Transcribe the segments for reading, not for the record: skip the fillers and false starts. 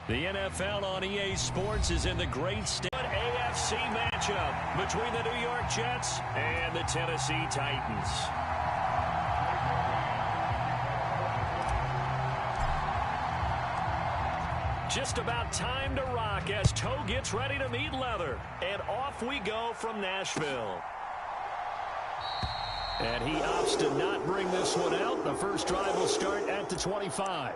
The NFL on EA Sports is in the great state AFC matchup between the New York Jets and the Tennessee Titans. Just about time to rock as toe gets ready to meet leather. And off we go from Nashville. And he opts to not bring this one out. The first drive will start at the 25.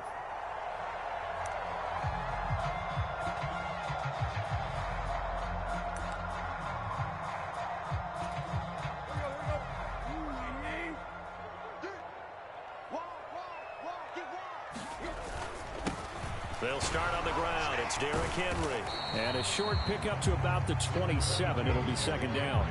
They'll start on the ground. It's Derrick Henry. And a short pickup to about the 27. It'll be second down.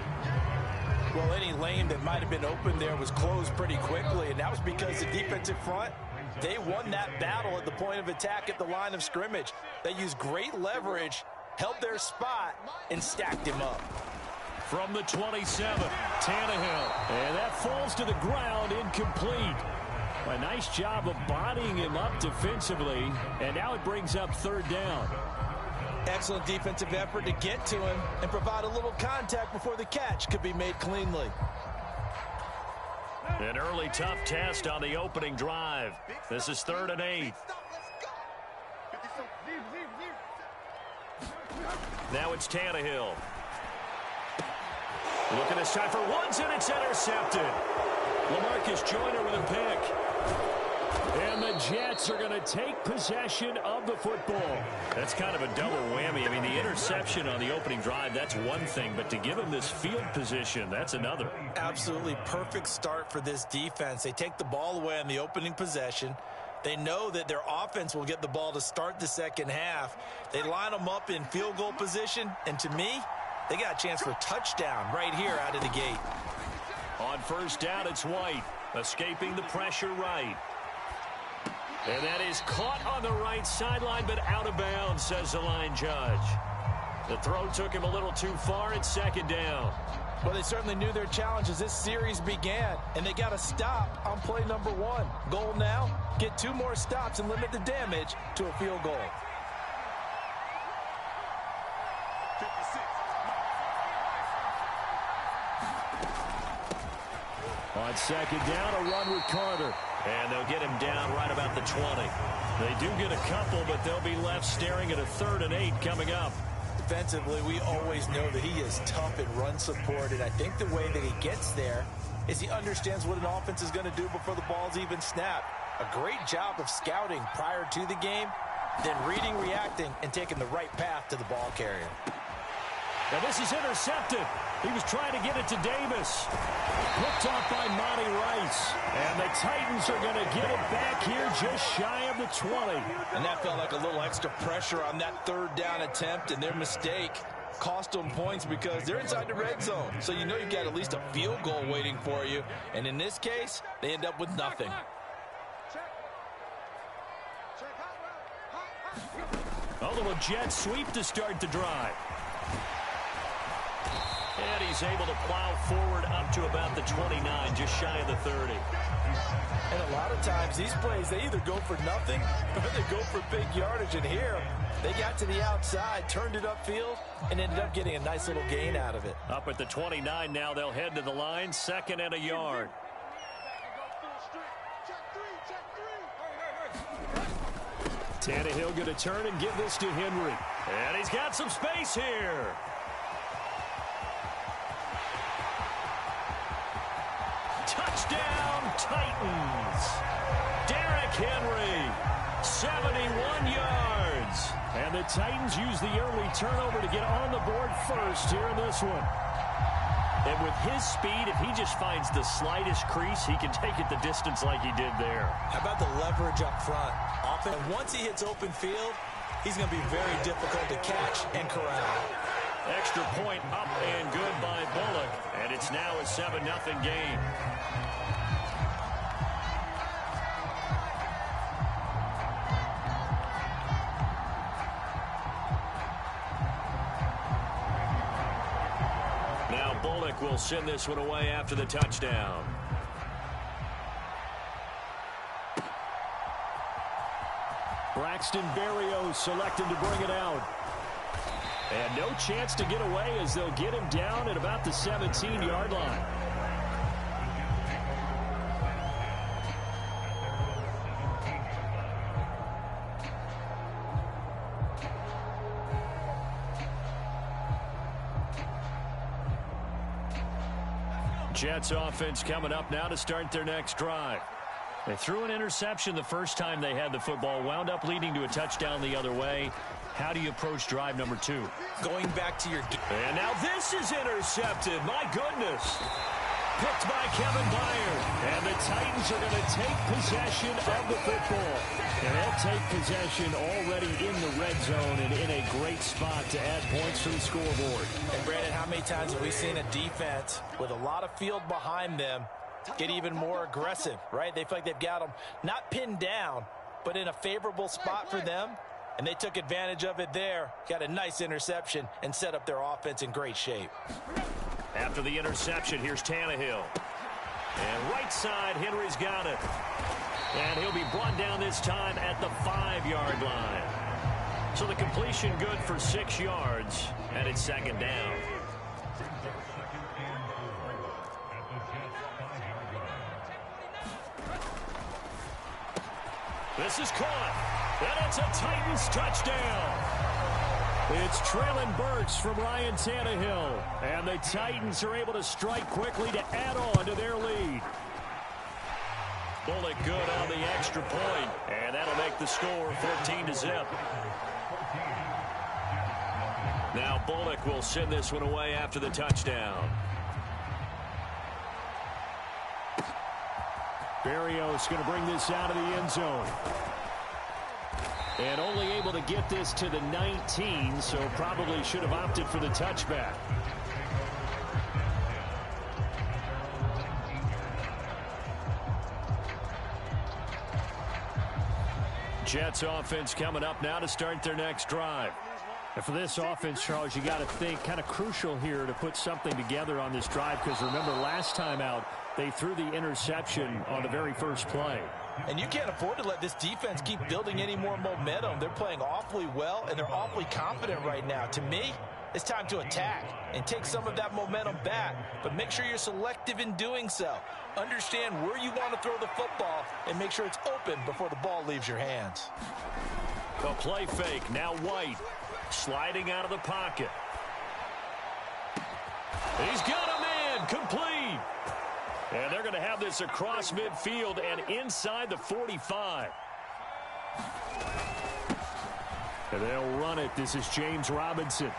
Well, any lane that might have been open there was closed pretty quickly, and that was because the defensive front, they won that battle at the point of attack at the line of scrimmage. They used great leverage, held their spot, and stacked him up. From the 27, Tannehill. And that falls to the ground, incomplete. A nice job of bodying him up defensively, and now it brings up third down. Excellent defensive effort to get to him and provide a little contact before the catch could be made cleanly. An early tough test on the opening drive. This is 3rd and 8. Now it's Tannehill. Looking this time for Woods, and it's intercepted. LaMarcus Joyner with a pick. And the Jets are going to take possession of the football. That's kind of a double whammy. I mean, the interception on the opening drive, that's one thing. But to give them this field position, that's another. Absolutely perfect start for this defense. They take the ball away on the opening possession. They know that their offense will get the ball to start the second half. They line them up in field goal position. And to me, they got a chance for a touchdown right here out of the gate. On first down, it's White. Escaping the pressure right. And that is caught on the right sideline, but out of bounds, says the line judge. The throw took him a little too far. It's second down. Well, they certainly knew their challenge as this series began, and they got a stop on play number 1. Goal now, get 2 more stops and limit the damage to a field goal. On second down, a run with Carter. And they'll get him down right about the 20. They do get a couple, but they'll be left staring at a 3rd and 8 coming up. Defensively, we always know that he is tough in run support, and I think the way that he gets there is he understands what an offense is going to do before the ball's even snapped. A great job of scouting prior to the game, then reading, reacting, and taking the right path to the ball carrier. Now this is intercepted. He was trying to get it to Davis. Picked off by Monty Rice. And the Titans are going to get it back here just shy of the 20. And that felt like a little extra pressure on that 3rd down attempt, and their mistake cost them points because they're inside the red zone. So you know you've got at least a field goal waiting for you. And in this case, they end up with nothing. A little jet sweep to start the drive. And he's able to plow forward up to about the 29, just shy of the 30. And a lot of times these plays, they either go for nothing or they go for big yardage. And here, they got to the outside, turned it upfield, and ended up getting a nice little gain out of it. Up at the 29 now, they'll head to the line, 2nd and a yard. Tannehill going to turn and give this to Henry. And he's got some space here. Touchdown, Titans. Derrick Henry, 71 yards. And the Titans use the early turnover to get on the board first here in this one. And with his speed, if he just finds the slightest crease, he can take it the distance like he did there. How about the leverage up front? Often, once he hits open field, he's going to be very difficult to catch and corral. Extra point up and good by Bullock. And it's now a 7-0 game. Now Bullock will send this one away after the touchdown. Braxton Berrios selected to bring it out. And no chance to get away as they'll get him down at about the 17-yard line. Jets offense coming up now to start their next drive. They threw an interception the first time they had the football, wound up leading to a touchdown the other way. How do you approach drive number 2? Going back to your... And now this is intercepted. My goodness. Picked by Kevin Byard. And the Titans are going to take possession of the football. And they'll take possession already in the red zone and in a great spot to add points to the scoreboard. And Brandon, how many times have we seen a defense with a lot of field behind them get even more aggressive, right? They feel like they've got them not pinned down, but in a favorable spot for them. And they took advantage of it there. Got a nice interception and set up their offense in great shape. After the interception, here's Tannehill. And right side, Henry's got it. And he'll be brought down this time at the 5-yard line. So the completion good for 6 yards, and it's second down. This is caught. And it's a Titans touchdown. It's Traylon Burks from Ryan Tannehill. And the Titans are able to strike quickly to add on to their lead. Bullock good on the extra point. And that'll make the score 14-0. Now Bullock will send this one away after the touchdown. Berrios going to bring this out of the end zone. And only able to get this to the 19, so probably should have opted for the touchback. Jets offense coming up now to start their next drive. And for this offense, Charles, you got to think kind of crucial here to put something together on this drive, because remember last time out they threw the interception on the very first play. And you can't afford to let this defense keep building any more momentum. They're playing awfully well, and they're awfully confident right now. To me, it's time to attack and take some of that momentum back, but make sure you're selective in doing so. Understand where you want to throw the football and make sure it's open before the ball leaves your hands. A play fake, now White, sliding out of the pocket. He's got a man, complete. And they're going to have this across midfield and inside the 45. And they'll run it. This is James Robinson.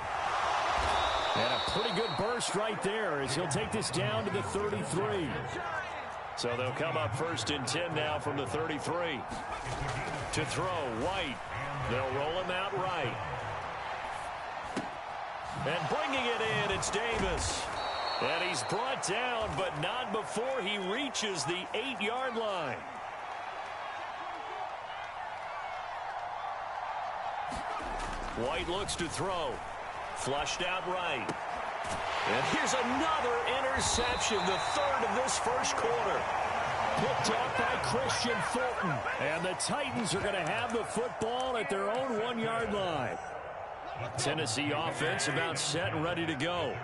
And a pretty good burst right there as he'll take this down to the 33. So they'll come up 1st and 10 now from the 33. To throw, White. They'll roll him out right. And bringing it in, it's Davis. And he's brought down, but not before he reaches the 8-yard line. White looks to throw. Flushed out right. And here's another interception, the 3rd of this first quarter. Picked up by Christian Fulton. And the Titans are going to have the football at their own 1-yard line. Tennessee offense about set and ready to go.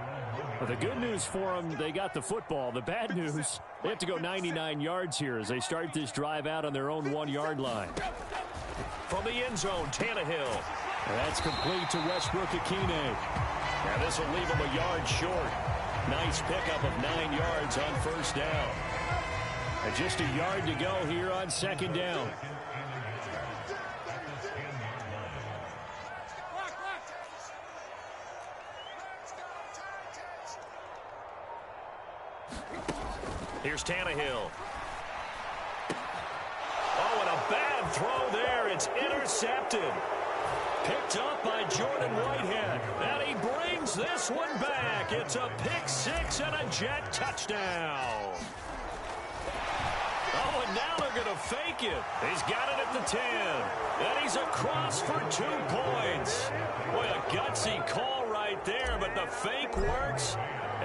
But the good news for them, they got the football. The bad news, they have to go 99 yards here as they start this drive out on their own 1-yard line. From the end zone, Tannehill. And that's complete to Westbrook-Akine. Now this will leave him a yard short. Nice pickup of 9 yards on first down. And just a yard to go here on second down. Here's Tannehill. Oh, and a bad throw there. It's intercepted. Picked up by Jordan Whitehead. And he brings this one back. It's a pick six and a Jet touchdown. Oh, and now they're going to fake it. He's got it at the 10. And he's across for 2 points. Boy, a gutsy call right there, but the fake works.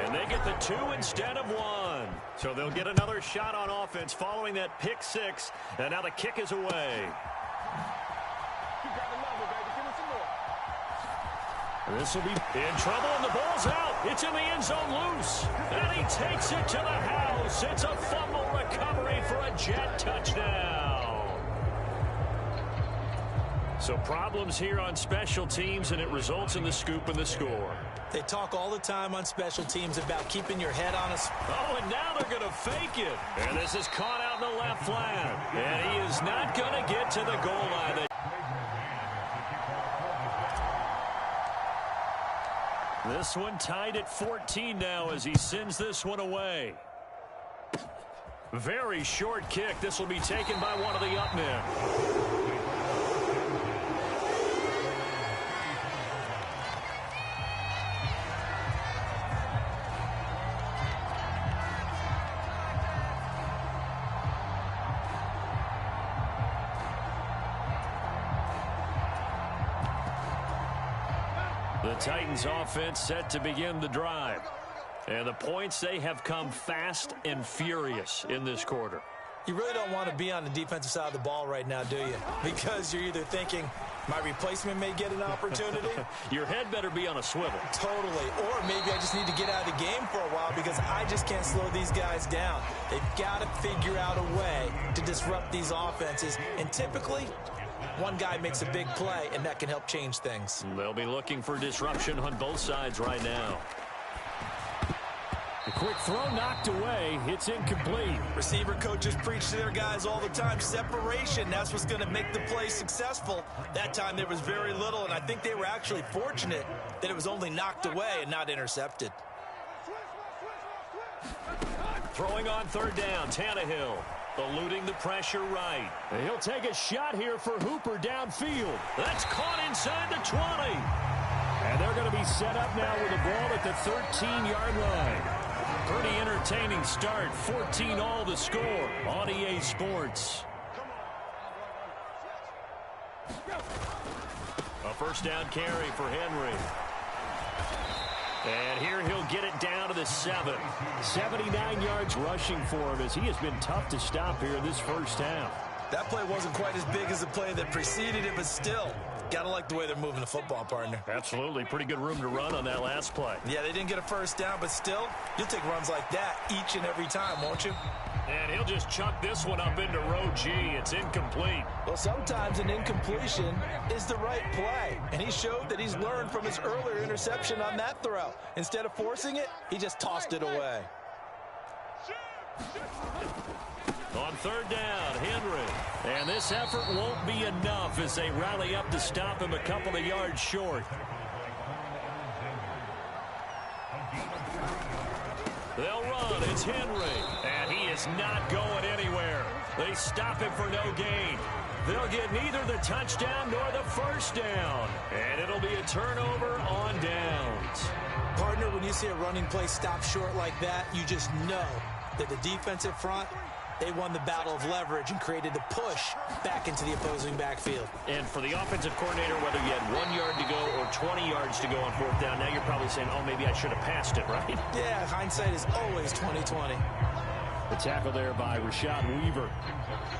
And they get the 2 instead of 1. So they'll get another shot on offense following that pick six. And now the kick is away. This will be in trouble, and the ball's out. It's in the end zone loose. And he takes it to the house. It's a fumble recovery for a Jet touchdown. So problems here on special teams, and it results in the scoop and the score. They talk all the time on special teams about keeping your head on a... Oh, and now they're going to fake it. And this is caught out in the left flat. And he is not going to get to the goal line. This one tied at 14 now as he sends this one away. Very short kick. This will be taken by one of the up men. The Titans offense set to begin the drive. And the points, they have come fast and furious in this quarter. You really don't want to be on the defensive side of the ball right now, do you? Because you're either thinking, my replacement may get an opportunity. Your head better be on a swivel. Totally. Or maybe I just need to get out of the game for a while because I just can't slow these guys down. They've got to figure out a way to disrupt these offenses. And typically, one guy makes a big play, and that can help change things. They'll be looking for disruption on both sides right now. The quick throw knocked away. It's incomplete. Receiver coaches preach to their guys all the time. Separation, that's what's going to make the play successful. That time there was very little, and I think they were actually fortunate that it was only knocked away and not intercepted. Throwing on third down, Tannehill. Eluding the pressure right. And he'll take a shot here for Hooper downfield. That's caught inside the 20. And they're going to be set up now with the ball at the 13-yard line. Pretty entertaining start. 14-all the score on EA Sports. A first down carry for Henry. And here he'll get it down to the 7. 79 yards rushing for him as he has been tough to stop here in this first half. That play wasn't quite as big as the play that preceded it, but still, gotta like the way they're moving the football, partner. Absolutely. Pretty good room to run on that last play. Yeah, they didn't get a first down, but still, you'll take runs like that each and every time, won't you? And he'll just chuck this one up into row G. It's incomplete. Well, sometimes an incompletion is the right play. And he showed that he's learned from his earlier interception on that throw. Instead of forcing it, he just tossed it away. On third down, Henry. And this effort won't be enough as they rally up to stop him a couple of yards short. They'll run. It's Henry. And he is not going anywhere. They stop him for no gain. They'll get neither the touchdown nor the first down. And it'll be a turnover on downs. Partner, when you see a running play stop short like that, you just know that the defensive front, they won the battle of leverage and created a push back into the opposing backfield. And for the offensive coordinator, whether you had 1 yard to go or 20 yards to go on fourth down, now you're probably saying, oh, maybe I should have passed it, right? Yeah, hindsight is always 20/20. The tackle there by Rashad Weaver.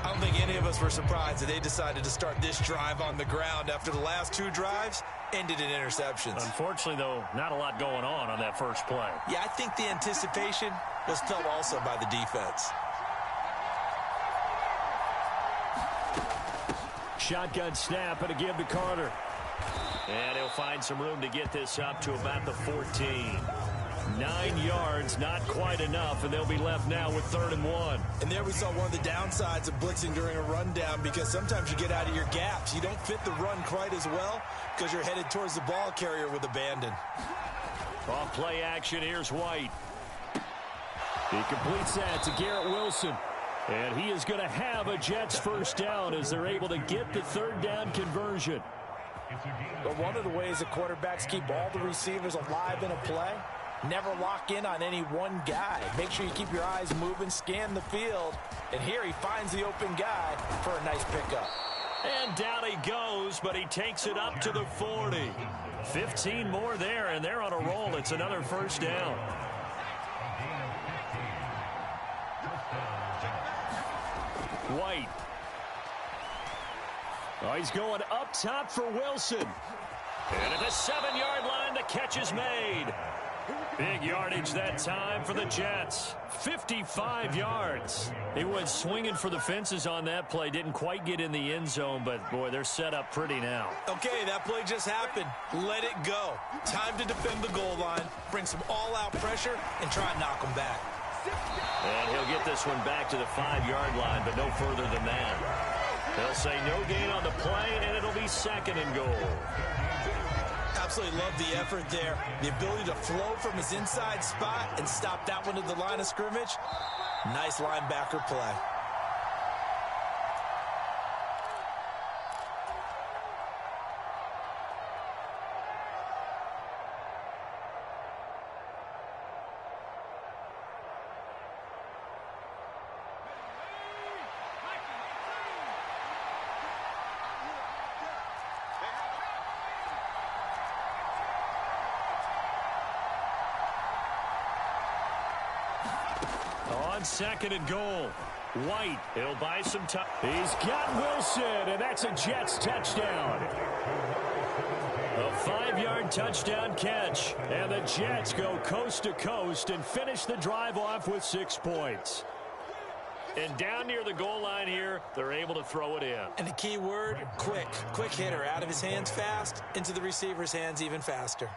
I don't think any of us were surprised that they decided to start this drive on the ground after the last two drives ended in interceptions. Unfortunately, though, not a lot going on that first play. Yeah, I think the anticipation was felt also by the defense. Shotgun snap and a give to Carter. And he'll find some room to get this up to about the 14. 9 yards, not quite enough, and they'll be left now with 3rd and 1. And there we saw one of the downsides of blitzing during a rundown, because sometimes you get out of your gaps. You don't fit the run quite as well because you're headed towards the ball carrier with abandon. Off play action, here's White. He completes that to Garrett Wilson. And he is going to have a Jets first down as they're able to get the 3rd down conversion. But one of the ways that quarterbacks keep all the receivers alive in a play, never lock in on any one guy. Make sure you keep your eyes moving, scan the field. And here he finds the open guy for a nice pickup. And down he goes, but he takes it up to the 40. 15 more there, and they're on a roll. It's another first down. White. Oh, he's going up top for Wilson. And at the 7-yard line, the catch is made. Big yardage that time for the Jets. 55 yards. He went swinging for the fences on that play. Didn't quite get in the end zone, but, boy, they're set up pretty now. Okay, that play just happened. Let it go. Time to defend the goal line, bring some all-out pressure, and try and knock them back. And he'll get this one back to the 5-yard line, but no further than that. They'll say no gain on the play, and it'll be 2nd and goal. Absolutely love the effort there. The ability to flow from his inside spot and stop that one at the line of scrimmage. Nice linebacker play. On 2nd and goal. White, he'll buy some time. He's got Wilson, and that's a Jets touchdown. A 5-yard touchdown catch. And the Jets go coast to coast and finish the drive off with 6 points. And down near the goal line here, they're able to throw it in. And the key word, quick. Quick hitter. Out of his hands fast, into the receiver's hands even faster.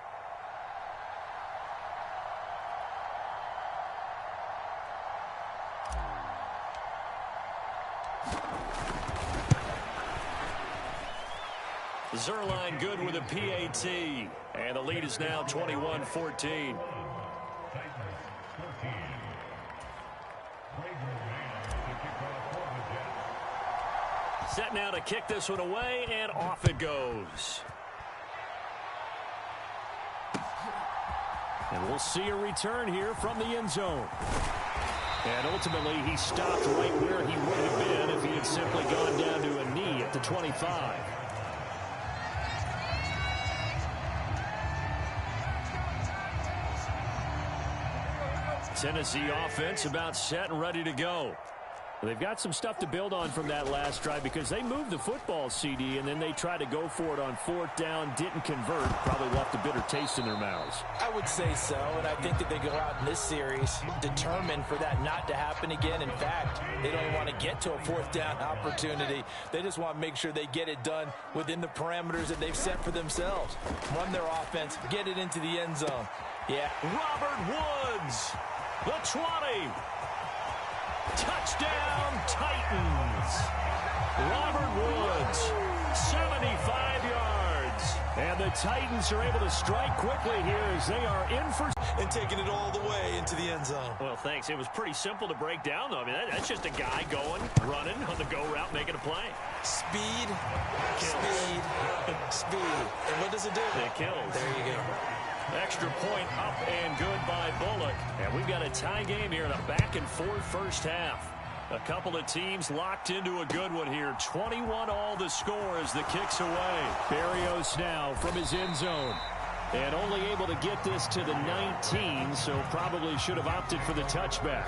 Zerline good with a PAT. And the lead is now 21-14. Set now to kick this one away, and off it goes. And we'll see a return here from the end zone. And ultimately, he stopped right where he would have been if he had simply gone down to a knee at the 25. Tennessee offense about set and ready to go. They've got some stuff to build on from that last drive because they moved the football, CD, and then they tried to go for it on 4th down, didn't convert, probably left a bitter taste in their mouths. I would say so, and I think that they go out in this series determined for that not to happen again. In fact, they don't even want to get to a 4th down opportunity. They just want to make sure they get it done within the parameters that they've set for themselves. Run their offense, get it into the end zone. Yeah. Robert Woods, the 20. Touchdown, Titans. Robert Woods, 75 yards. And the Titans are able to strike quickly here as they are in for... And taking it all the way into the end zone. Well, thanks. It was pretty simple to break down, though. I mean, that's just a guy going, running on the go route, making a play. Speed, speed, speed. And what does it do? It kills. There you go. Extra point up and good by Bullock. And we've got a tie game here in a back-and-forth first half. A couple of teams locked into a good one here. 21-all the score as the kick's away. Barrios now from his end zone. And only able to get this to the 19, so probably should have opted for the touchback.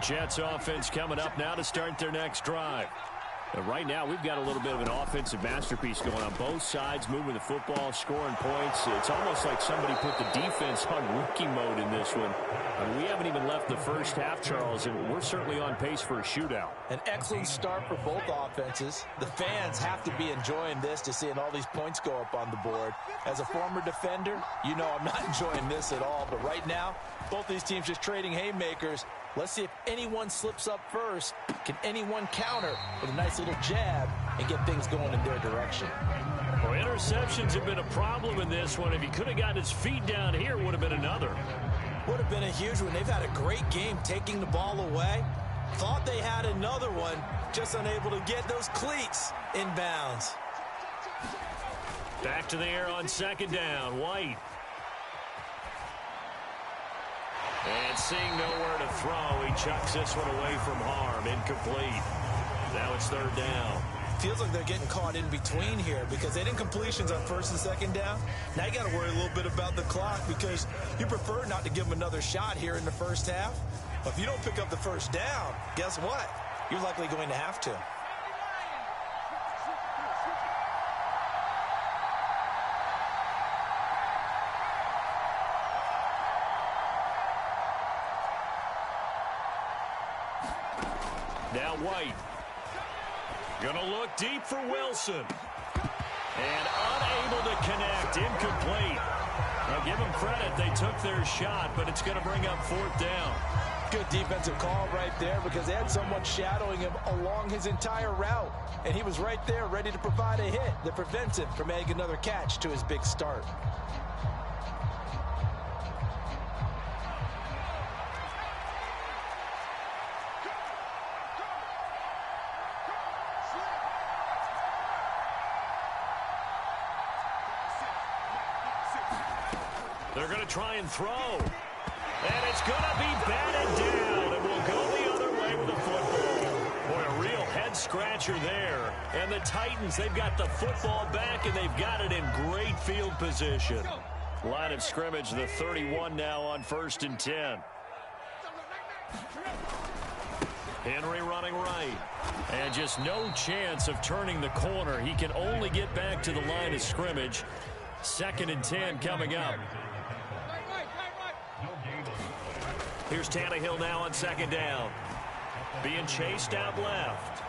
Jets offense coming up now to start their next drive. But right now, we've got a little bit of an offensive masterpiece going on both sides, moving the football, scoring points. It's almost like somebody put the defense on rookie mode in this one. I mean, we haven't even left the first half, Charles, and we're certainly on pace for a shootout. An excellent start for both offenses. The fans have to be enjoying this to seeing all these points go up on the board. As a former defender, you know I'm not enjoying this at all. But right now, both these teams just trading haymakers. Let's see if anyone slips up first. Can anyone counter with a nice little jab and get things going in their direction? Well, interceptions have been a problem in this one. If he could have gotten his feet down here, it would have been another. Would have been a huge one. They've had a great game taking the ball away. Thought they had another one, just unable to get those cleats in bounds. Back to the air on 2nd down. White. And seeing nowhere to throw, he chucks this one away from harm. Incomplete. Now it's 3rd down. Feels like they're getting caught in between here because they didn't completions on first and second down. Now you got to worry a little bit about the clock because you prefer not to give them another shot here in the first half. But if you don't pick up the first down, guess what? You're likely going to have to. Now White. Gonna look deep for Wilson. And unable to connect. Incomplete. Now give them credit. They took their shot, but it's going to bring up fourth down. Good defensive call right there because they had someone shadowing him along his entire route. And he was right there ready to provide a hit that prevents him from adding another catch to his big start. They're going to try and throw. And it's going to be batted down. And will go the other way with the football. Boy, a real head-scratcher there. And the Titans, they've got the football back, and they've got it in great field position. Line of scrimmage, the 31 now on 1st and 10. Henry running right. And just no chance of turning the corner. He can only get back to the line of scrimmage. 2nd and 10 coming up. Here's Tannehill now on 2nd down. Being chased out left.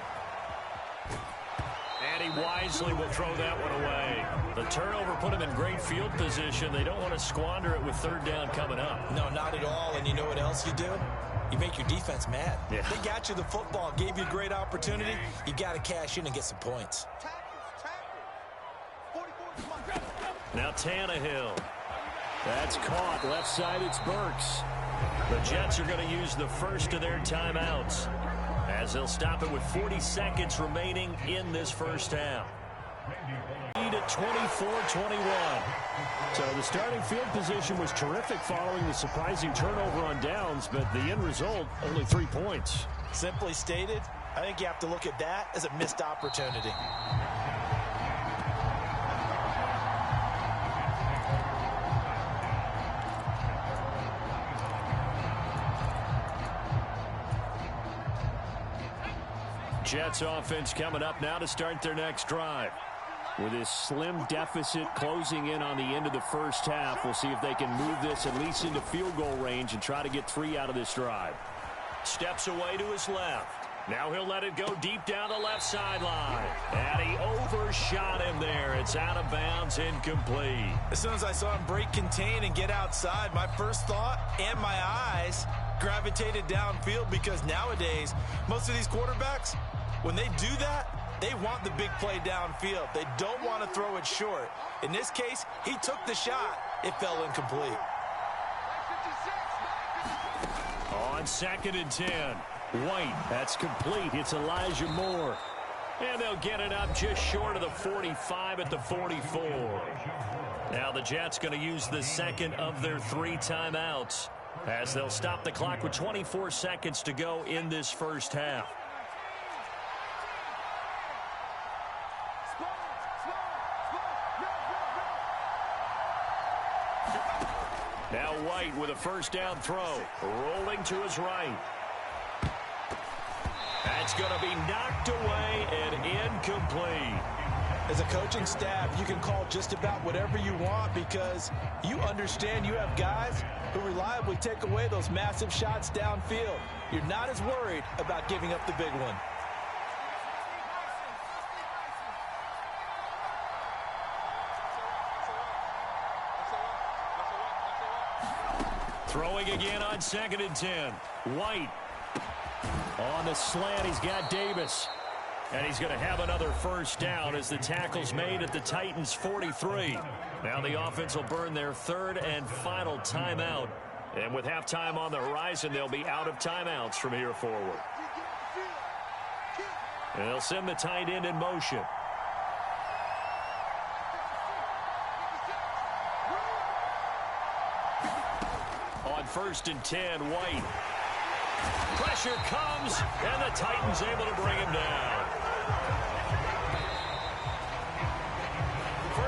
And he wisely will throw that one away. The turnover put him in great field position. They don't want to squander it with 3rd down coming up. No, not at all. And you know what else you do? You make your defense mad. Yeah. They got you the football, gave you a great opportunity. You got to cash in and get some points. Now Tannehill. That's caught. Left side, it's Burks. The Jets are going to use the first of their timeouts as they'll stop it with 40 seconds remaining in this first half. Lead at 24-21. So the starting field position was terrific following the surprising turnover on downs, but the end result, only 3 points. Simply stated, I think you have to look at that as a missed opportunity. Jets offense coming up now to start their next drive. With this slim deficit closing in on the end of the first half, we'll see if they can move this at least into field goal range and try to get 3 out of this drive. Steps away to his left. Now he'll let it go deep down the left sideline. And he overshot him there. It's out of bounds, incomplete. As soon as I saw him break contain and get outside, my first thought and my eyes gravitated downfield because nowadays, most of these quarterbacks, when they do that, they want the big play downfield. They don't want to throw it short. In this case, he took the shot. It fell incomplete. On 2nd and 10. White, that's complete. It's Elijah Moore. And they'll get it up just short of the 45 at the 44. Now the Jets going to use the second of their 3 timeouts as they'll stop the clock with 24 seconds to go in this first half. Now White with a first down throw. Rolling to his right. That's going to be knocked away and incomplete. As a coaching staff, you can call just about whatever you want because you understand you have guys who reliably take away those massive shots downfield. You're not as worried about giving up the big one. Throwing again on 2nd and 10. White. On the slant, he's got Davis. And he's going to have another first down as the tackle's made at the Titans' 43. Now the offense will burn their 3rd and final timeout. And with halftime on the horizon, they'll be out of timeouts from here forward. And they'll send the tight end in motion. On 1st and 10, White. Pressure comes, and the Titans able to bring him down.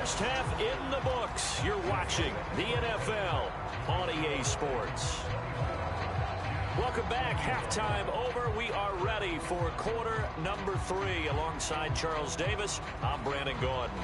First half in the books. You're watching the NFL on EA Sports. Welcome back. Halftime over. We are ready for quarter number 3. Alongside Charles Davis, I'm Brandon Gordon.